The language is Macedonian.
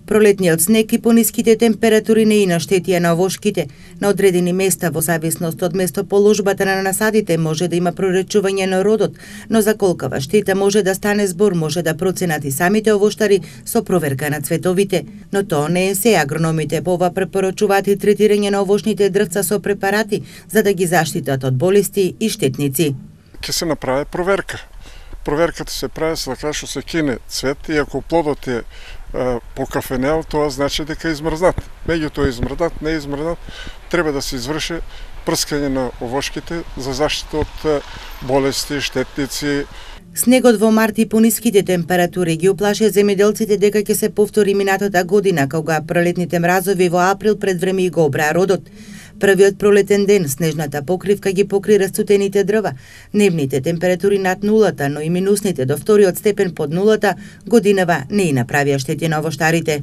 Пролетниот снег и пониските температури не и наштетија на овошките. На одредени места во зависност од местоположбата на насадите може да има проречување на родот, но за колкава штета може да стане збор може да проценат и самите овоштари со проверка на цветовите. Но тоа не е се. Агрономите по ова препорачуваат и третирање на овошните дрвца со препарати за да ги заштитат од болести и штетници. Ќе се направи проверка. Проверката се прави за така што се кине цвет и ако плодот е покафенел, тоа значи дека е измрзнат. Меѓутоа измрзнат, не измрзнат, треба да се изврши прскање на овошките за заштита од болести, штетници. Снегот во март и пониските температури ги уплаши земјоделците дека ќе се повтори минатата година, кога пролетните мразови во април пред време и го обраа родот. Првиот пролетен ден снежната покривка ги покри расцутените дрва. Дневните температури над нулата, но и минусните до вториот степен под нулата годинава не и направија штети на овоштарите.